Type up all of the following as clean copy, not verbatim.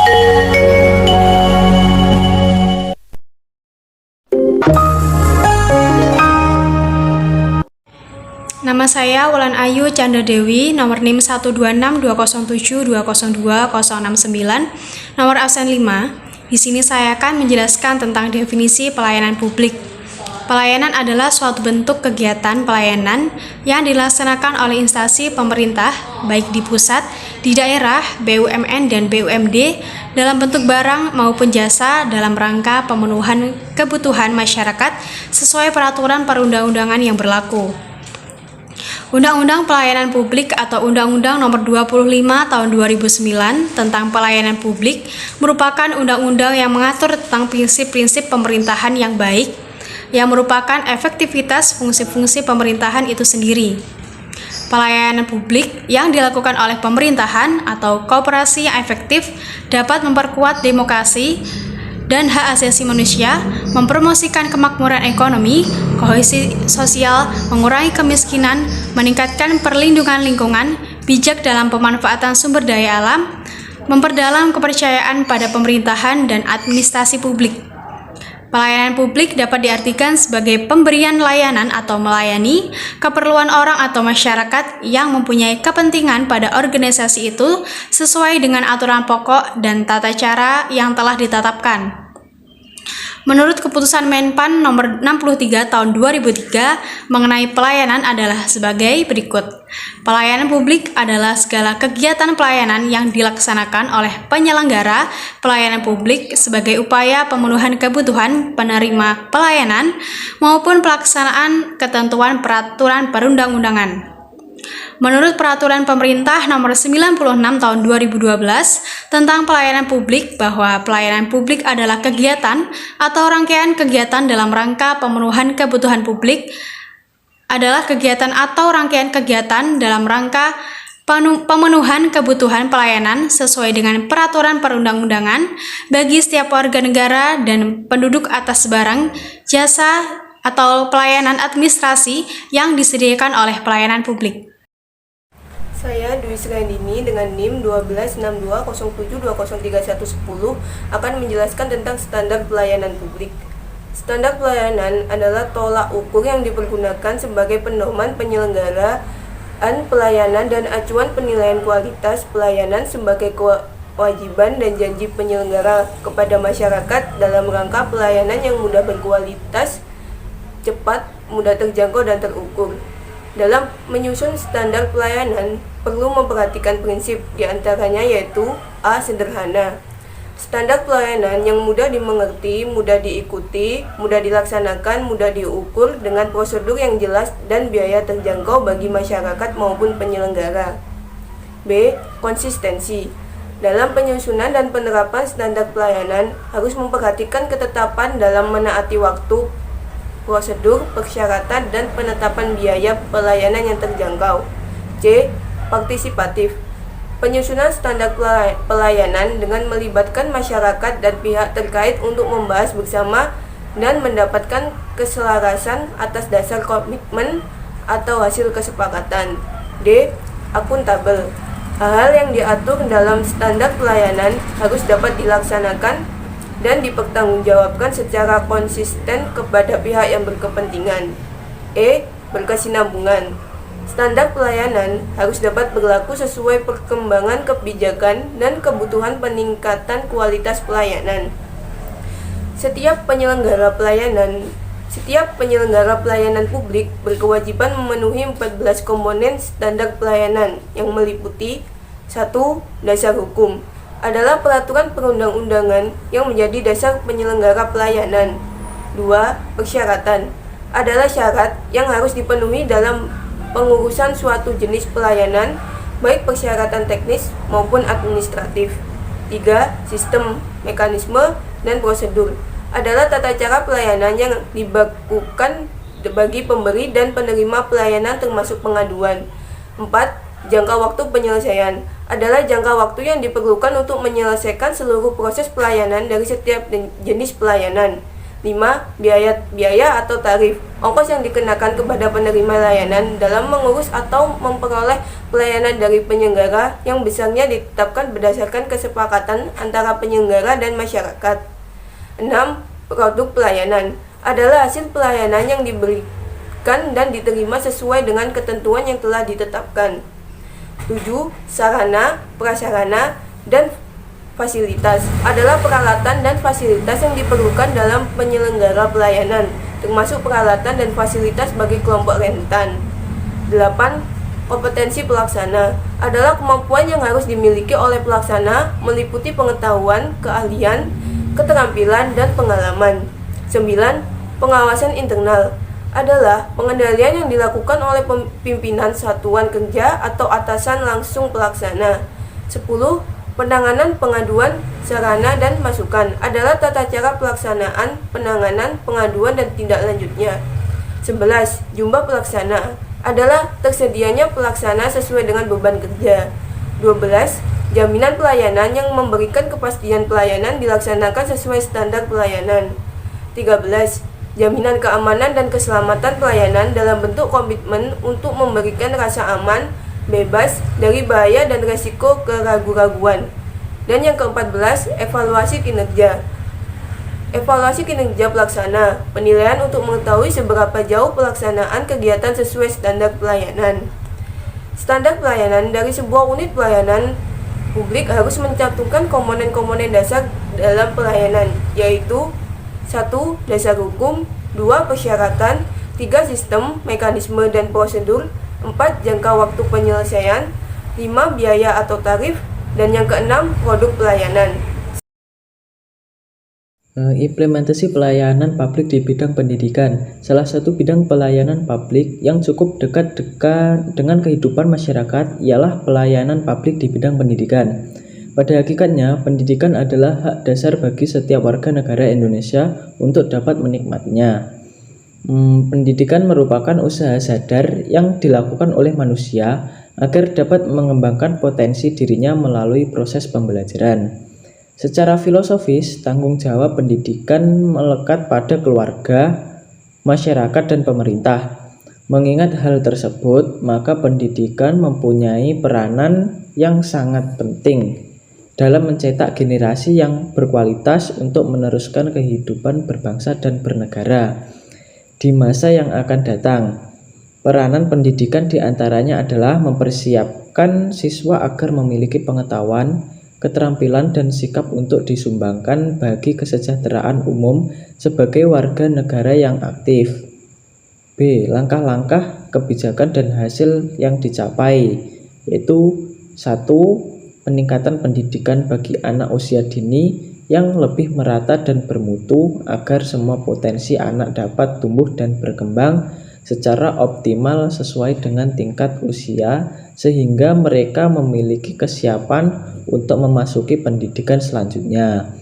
Nama saya Wulan Ayu Chandra Dewi, nomor NIM 1262072020069, nomor absen 5. Di sini saya akan menjelaskan tentang definisi pelayanan publik. Pelayanan adalah suatu bentuk kegiatan pelayanan yang dilaksanakan oleh instansi pemerintah, baik di pusat, di daerah, BUMN, dan BUMD, dalam bentuk barang maupun jasa dalam rangka pemenuhan kebutuhan masyarakat sesuai peraturan perundang-undangan yang berlaku. Undang-Undang Pelayanan Publik atau Undang-Undang Nomor 25 Tahun 2009 tentang Pelayanan Publik merupakan undang-undang yang mengatur tentang prinsip-prinsip pemerintahan yang baik, yang merupakan efektivitas fungsi-fungsi pemerintahan itu sendiri. Pelayanan publik yang dilakukan oleh pemerintahan atau koperasi yang efektif dapat memperkuat demokrasi dan hak asasi manusia, mempromosikan kemakmuran ekonomi, kohesi sosial, mengurangi kemiskinan, meningkatkan perlindungan lingkungan, bijak dalam pemanfaatan sumber daya alam, memperdalam kepercayaan pada pemerintahan dan administrasi publik. Pelayanan publik dapat diartikan sebagai pemberian layanan atau melayani keperluan orang atau masyarakat yang mempunyai kepentingan pada organisasi itu sesuai dengan aturan pokok dan tata cara yang telah ditetapkan. Menurut keputusan Menpan nomor 63 tahun 2003 mengenai pelayanan adalah sebagai berikut. Pelayanan publik adalah segala kegiatan pelayanan yang dilaksanakan oleh penyelenggara pelayanan publik sebagai upaya pemenuhan kebutuhan penerima pelayanan maupun pelaksanaan ketentuan peraturan perundang-undangan. Menurut Peraturan Pemerintah Nomor 96 Tahun 2012 tentang pelayanan publik bahwa pelayanan publik adalah kegiatan atau rangkaian kegiatan dalam rangka pemenuhan kebutuhan publik adalah kegiatan atau rangkaian kegiatan dalam rangka pemenuhan kebutuhan pelayanan sesuai dengan peraturan perundang-undangan bagi setiap warga negara dan penduduk atas barang, jasa, atau pelayanan administrasi yang disediakan oleh pelayanan publik. Saya Dwi Sriandini dengan NIM 126207203110 akan menjelaskan tentang standar pelayanan publik. Standar pelayanan adalah tolak ukur yang dipergunakan sebagai pedoman penyelenggaraan pelayanan dan acuan penilaian kualitas pelayanan sebagai kewajiban dan janji penyelenggara kepada masyarakat dalam rangka pelayanan yang mudah berkualitas, cepat, mudah terjangkau, dan terukur. Dalam menyusun standar pelayanan, perlu memperhatikan prinsip diantaranya yaitu A. Sederhana. Standar pelayanan yang mudah dimengerti, mudah diikuti, mudah dilaksanakan, mudah diukur dengan prosedur yang jelas dan biaya terjangkau bagi masyarakat maupun penyelenggara. B. Konsistensi. Dalam penyusunan dan penerapan standar pelayanan harus memperhatikan ketetapan dalam menaati waktu, prosedur, persyaratan, dan penetapan biaya pelayanan yang terjangkau. C. Partisipatif. Penyusunan standar pelayanan dengan melibatkan masyarakat dan pihak terkait untuk membahas bersama dan mendapatkan keselarasan atas dasar komitmen atau hasil kesepakatan. D. Akuntabel. Hal-hal yang diatur dalam standar pelayanan harus dapat dilaksanakan dan dipertanggungjawabkan secara konsisten kepada pihak yang berkepentingan. E. Berkesinambungan. Standar pelayanan harus dapat berlaku sesuai perkembangan kebijakan dan kebutuhan peningkatan kualitas pelayanan. Setiap penyelenggara pelayanan publik berkewajiban memenuhi 14 komponen standar pelayanan yang meliputi 1. Dasar hukum adalah peraturan perundang-undangan yang menjadi dasar penyelenggara pelayanan. 2. Persyaratan adalah syarat yang harus dipenuhi dalam pengurusan suatu jenis pelayanan, baik persyaratan teknis maupun administratif. 3. Sistem, mekanisme, dan prosedur adalah tata cara pelayanan yang dibakukan bagi pemberi dan penerima pelayanan termasuk pengaduan. 4. Jangka waktu penyelesaian adalah jangka waktu yang diperlukan untuk menyelesaikan seluruh proses pelayanan dari setiap jenis pelayanan. 5. Biaya atau tarif, ongkos yang dikenakan kepada penerima layanan dalam mengurus atau memperoleh pelayanan dari penyelenggara yang besarnya ditetapkan berdasarkan kesepakatan antara penyelenggara dan masyarakat. 6. Produk pelayanan adalah hasil pelayanan yang diberikan dan diterima sesuai dengan ketentuan yang telah ditetapkan. 7. Sarana, prasarana, dan fasilitas adalah peralatan dan fasilitas yang diperlukan dalam penyelenggara pelayanan, termasuk peralatan dan fasilitas bagi kelompok rentan. 8. Kompetensi pelaksana adalah kemampuan yang harus dimiliki oleh pelaksana, meliputi pengetahuan, keahlian, keterampilan, dan pengalaman. 9. Pengawasan internal adalah pengendalian yang dilakukan oleh pimpinan satuan kerja atau atasan langsung pelaksana. 10. Penanganan pengaduan, sarana, dan masukan adalah tata cara pelaksanaan, penanganan, pengaduan, dan tindak lanjutnya. 11. Jumlah pelaksana adalah tersedianya pelaksana sesuai dengan beban kerja. 12. Jaminan pelayanan yang memberikan kepastian pelayanan dilaksanakan sesuai standar pelayanan. 13. Jaminan keamanan dan keselamatan pelayanan dalam bentuk komitmen untuk memberikan rasa aman, bebas dari bahaya dan resiko keraguan-raguan. Dan yang ke-14, evaluasi kinerja. Evaluasi kinerja pelaksana, penilaian untuk mengetahui seberapa jauh pelaksanaan kegiatan sesuai standar pelayanan. Standar pelayanan dari sebuah unit pelayanan publik harus mencantumkan komponen-komponen dasar dalam pelayanan, yaitu 1. Dasar hukum, 2. Persyaratan, 3. Sistem, mekanisme, dan prosedur, 4. Jangka waktu penyelesaian, 5. Biaya atau tarif, dan yang ke-6 produk pelayanan. Implementasi pelayanan publik di bidang pendidikan. Salah satu bidang pelayanan publik yang cukup dekat dengan kehidupan masyarakat ialah pelayanan publik di bidang pendidikan. Pada hakikatnya, pendidikan adalah hak dasar bagi setiap warga negara Indonesia untuk dapat menikmatinya. Pendidikan merupakan usaha sadar yang dilakukan oleh manusia agar dapat mengembangkan potensi dirinya melalui proses pembelajaran. Secara filosofis, tanggung jawab pendidikan melekat pada keluarga, masyarakat, dan pemerintah. Mengingat hal tersebut, maka pendidikan mempunyai peranan yang sangat penting dalam mencetak generasi yang berkualitas untuk meneruskan kehidupan berbangsa dan bernegara di masa yang akan datang. Peranan pendidikan diantaranya adalah mempersiapkan siswa agar memiliki pengetahuan, keterampilan, dan sikap untuk disumbangkan bagi kesejahteraan umum sebagai warga negara yang aktif. B. Langkah-langkah, kebijakan, dan hasil yang dicapai, yaitu 1. Peningkatan pendidikan bagi anak usia dini yang lebih merata dan bermutu agar semua potensi anak dapat tumbuh dan berkembang secara optimal sesuai dengan tingkat usia sehingga mereka memiliki kesiapan untuk memasuki pendidikan selanjutnya.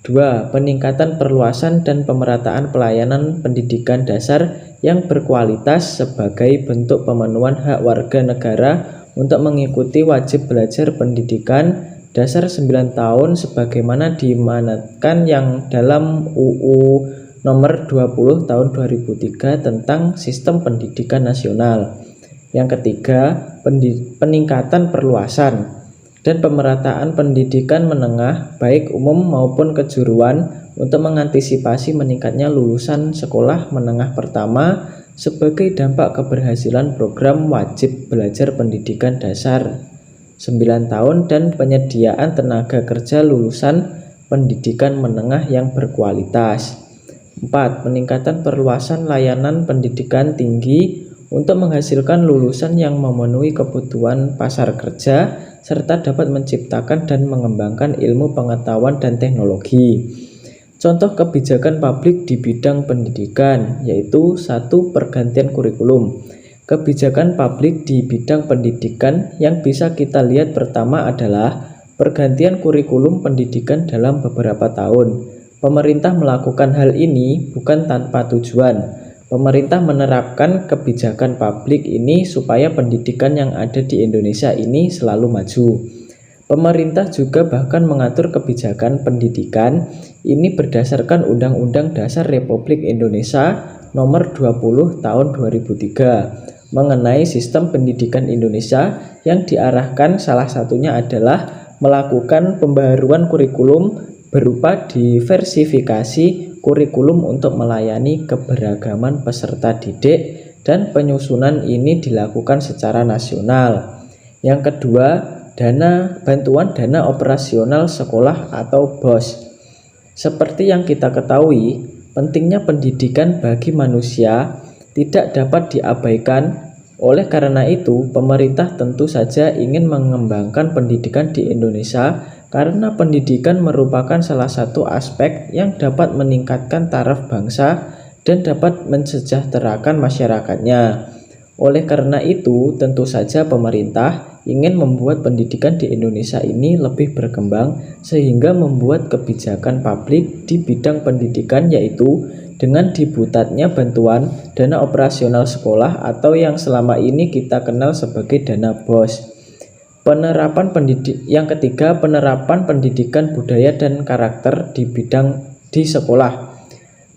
2. Peningkatan perluasan dan pemerataan pelayanan pendidikan dasar yang berkualitas sebagai bentuk pemenuhan hak warga negara untuk mengikuti wajib belajar pendidikan dasar 9 tahun sebagaimana diamanatkan yang dalam UU nomor 20 tahun 2003 tentang Sistem Pendidikan Nasional. Yang ketiga, peningkatan perluasan dan pemerataan pendidikan menengah baik umum maupun kejuruan untuk mengantisipasi meningkatnya lulusan sekolah menengah pertama sebagai dampak keberhasilan program wajib belajar pendidikan dasar 9 tahun dan penyediaan tenaga kerja lulusan pendidikan menengah yang berkualitas. 4. Peningkatan perluasan layanan pendidikan tinggi untuk menghasilkan lulusan yang memenuhi kebutuhan pasar kerja serta dapat menciptakan dan mengembangkan ilmu pengetahuan dan teknologi. Contoh kebijakan publik di bidang pendidikan yaitu 1. Pergantian kurikulum. Kebijakan publik di bidang pendidikan yang bisa kita lihat pertama adalah pergantian kurikulum pendidikan dalam beberapa tahun. Pemerintah melakukan hal ini bukan tanpa tujuan. Pemerintah menerapkan kebijakan publik ini supaya pendidikan yang ada di Indonesia ini selalu maju. Pemerintah juga bahkan mengatur kebijakan pendidikan ini berdasarkan Undang-Undang Dasar Republik Indonesia Nomor 20 Tahun 2003 mengenai sistem pendidikan Indonesia yang diarahkan salah satunya adalah melakukan pembaharuan kurikulum berupa diversifikasi kurikulum untuk melayani keberagaman peserta didik, dan penyusunan ini dilakukan secara nasional. Yang kedua, bantuan dana operasional sekolah atau BOS. Seperti yang kita ketahui, pentingnya pendidikan bagi manusia tidak dapat diabaikan. Oleh karena itu, pemerintah tentu saja ingin mengembangkan pendidikan di Indonesia karena pendidikan merupakan salah satu aspek yang dapat meningkatkan taraf bangsa dan dapat mensejahterakan masyarakatnya. Oleh karena itu, tentu saja pemerintah ingin membuat pendidikan di Indonesia ini lebih berkembang sehingga membuat kebijakan publik di bidang pendidikan, yaitu dengan dibutatnya bantuan dana operasional sekolah atau yang selama ini kita kenal sebagai dana BOS. Yang ketiga, penerapan pendidikan budaya dan karakter di sekolah.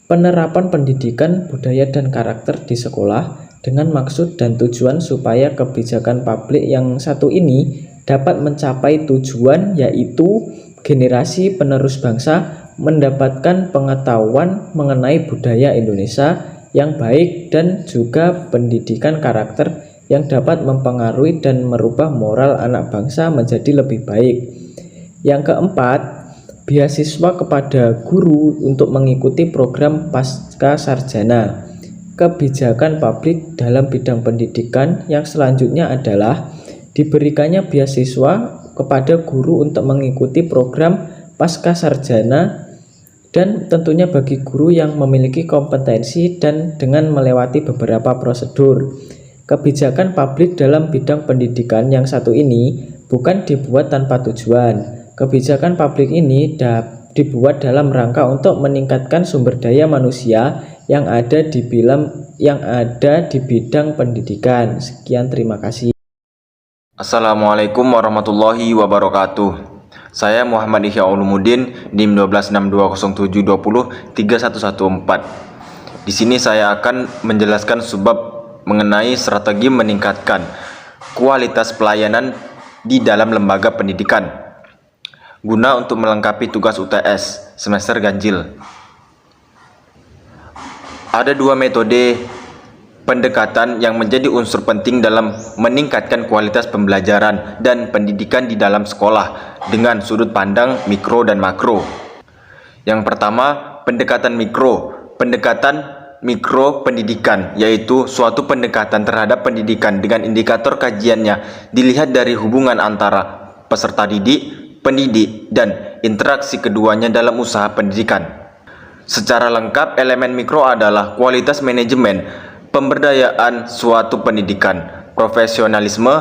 Penerapan pendidikan budaya dan karakter di sekolah dengan maksud dan tujuan supaya kebijakan publik yang satu ini dapat mencapai tujuan, yaitu generasi penerus bangsa mendapatkan pengetahuan mengenai budaya Indonesia yang baik dan juga pendidikan karakter yang dapat mempengaruhi dan merubah moral anak bangsa menjadi lebih baik. Yang keempat, beasiswa kepada guru untuk mengikuti program pasca sarjana. Kebijakan publik dalam bidang pendidikan yang selanjutnya adalah diberikannya beasiswa kepada guru untuk mengikuti program pasca sarjana, dan tentunya bagi guru yang memiliki kompetensi dan dengan melewati beberapa prosedur. Kebijakan publik dalam bidang pendidikan yang satu ini bukan dibuat tanpa tujuan. Kebijakan publik ini dibuat dalam rangka untuk meningkatkan sumber daya manusia yang ada di bidang pendidikan. Sekian, terima kasih. Assalamualaikum warahmatullahi wabarakatuh. Saya Muhammad Ihya Ulumuddin, NIM 12620303114. Di sini saya akan menjelaskan sebab mengenai strategi meningkatkan kualitas pelayanan di dalam lembaga pendidikan guna untuk melengkapi tugas UTS semester ganjil. Ada dua metode pendekatan yang menjadi unsur penting dalam meningkatkan kualitas pembelajaran dan pendidikan di dalam sekolah dengan sudut pandang mikro dan makro. Yang pertama, pendekatan mikro. Pendekatan mikro pendidikan yaitu suatu pendekatan terhadap pendidikan dengan indikator kajiannya dilihat dari hubungan antara peserta didik, pendidik, dan interaksi keduanya dalam usaha pendidikan. Secara lengkap, elemen mikro adalah kualitas manajemen, pemberdayaan suatu pendidikan, profesionalisme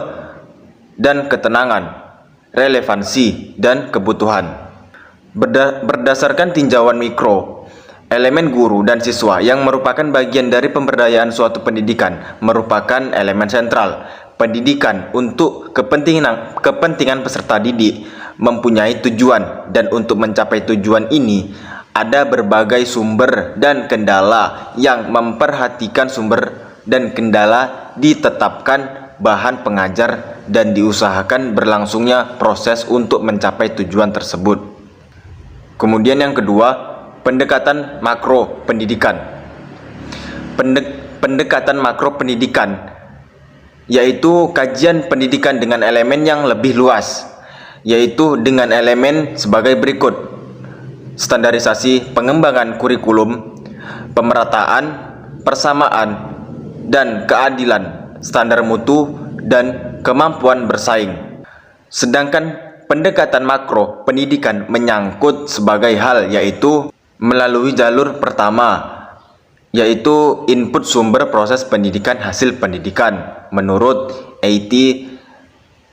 dan ketenangan, relevansi dan kebutuhan. Berdasarkan tinjauan mikro, elemen guru dan siswa yang merupakan bagian dari pemberdayaan suatu pendidikan merupakan elemen sentral. Pendidikan untuk kepentingan peserta didik mempunyai tujuan, dan untuk mencapai tujuan ini ada berbagai sumber dan kendala yang memperhatikan sumber dan kendala ditetapkan bahan pengajar dan diusahakan berlangsungnya proses untuk mencapai tujuan tersebut. Kemudian yang kedua, pendekatan makro pendidikan. Pendekatan makro pendidikan yaitu kajian pendidikan dengan elemen yang lebih luas, yaitu dengan elemen sebagai berikut: standarisasi pengembangan kurikulum, pemerataan, persamaan, dan keadilan, standar mutu, dan kemampuan bersaing. Sedangkan pendekatan makro pendidikan menyangkut sebagai hal, yaitu melalui jalur pertama, yaitu input sumber proses pendidikan hasil pendidikan menurut A.T.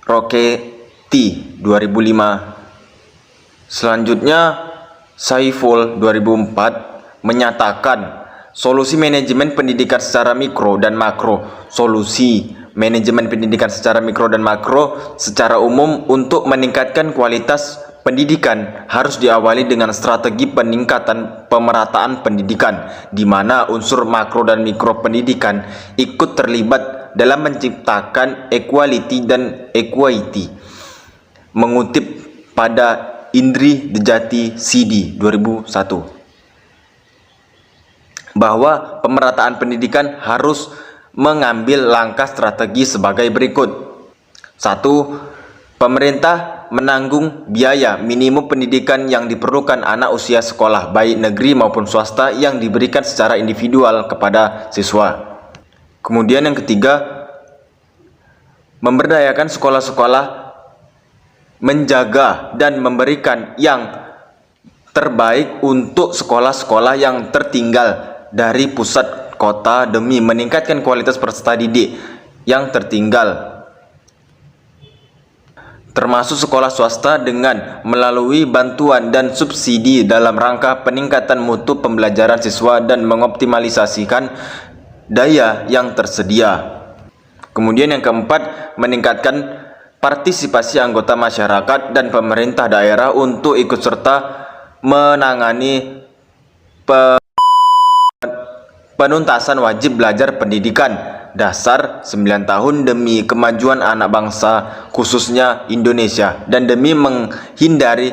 Rocchetti 2005. Selanjutnya Saiful 2004 menyatakan solusi manajemen pendidikan secara mikro dan makro. Solusi manajemen pendidikan secara mikro dan makro. Secara umum, untuk meningkatkan kualitas pendidikan harus diawali dengan strategi peningkatan pemerataan pendidikan, di mana unsur makro dan mikro pendidikan ikut terlibat dalam menciptakan equality dan equity. Mengutip pada Indri Dejati CD 2001, bahwa pemerataan pendidikan harus mengambil langkah strategi sebagai berikut. 1. Pemerintah menanggung biaya minimum pendidikan yang diperlukan anak usia sekolah, baik negeri maupun swasta, yang diberikan secara individual kepada siswa. Kemudian yang ketiga, memberdayakan sekolah-sekolah menjaga dan memberikan yang terbaik untuk sekolah-sekolah yang tertinggal dari pusat kota demi meningkatkan kualitas peserta didik yang tertinggal, termasuk sekolah swasta, dengan melalui bantuan dan subsidi dalam rangka peningkatan mutu pembelajaran siswa dan mengoptimalisasikan daya yang tersedia. Kemudian yang keempat, meningkatkan partisipasi anggota masyarakat dan pemerintah daerah untuk ikut serta menangani penuntasan wajib belajar pendidikan dasar 9 tahun demi kemajuan anak bangsa khususnya Indonesia, dan demi menghindari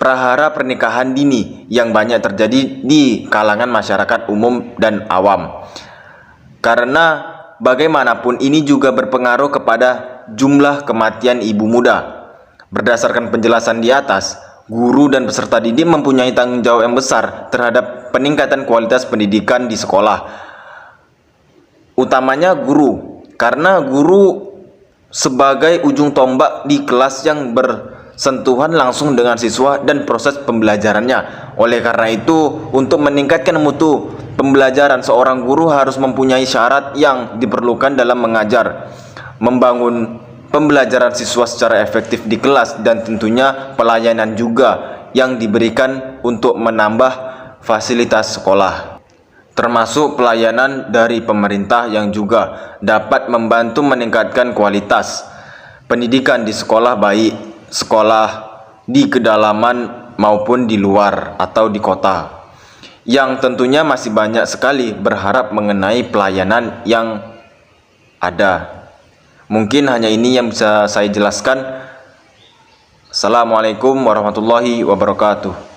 prahara pernikahan dini yang banyak terjadi di kalangan masyarakat umum dan awam. Karena bagaimanapun ini juga berpengaruh kepada jumlah kematian ibu muda. Berdasarkan penjelasan di atas, guru dan peserta didik mempunyai tanggung jawab yang besar terhadap peningkatan kualitas pendidikan di sekolah. Utamanya guru, karena guru sebagai ujung tombak di kelas yang bersentuhan langsung dengan siswa dan proses pembelajarannya. Oleh karena itu, untuk meningkatkan mutu pembelajaran, seorang guru harus mempunyai syarat yang diperlukan dalam mengajar, membangun pembelajaran siswa secara efektif di kelas, dan tentunya pelayanan juga yang diberikan untuk menambah fasilitas sekolah, termasuk pelayanan dari pemerintah yang juga dapat membantu meningkatkan kualitas pendidikan di sekolah, baik sekolah di kedalaman maupun di luar atau di kota, yang tentunya masih banyak sekali berharap mengenai pelayanan yang ada. Mungkin hanya ini yang bisa saya jelaskan. Assalamualaikum warahmatullahi wabarakatuh.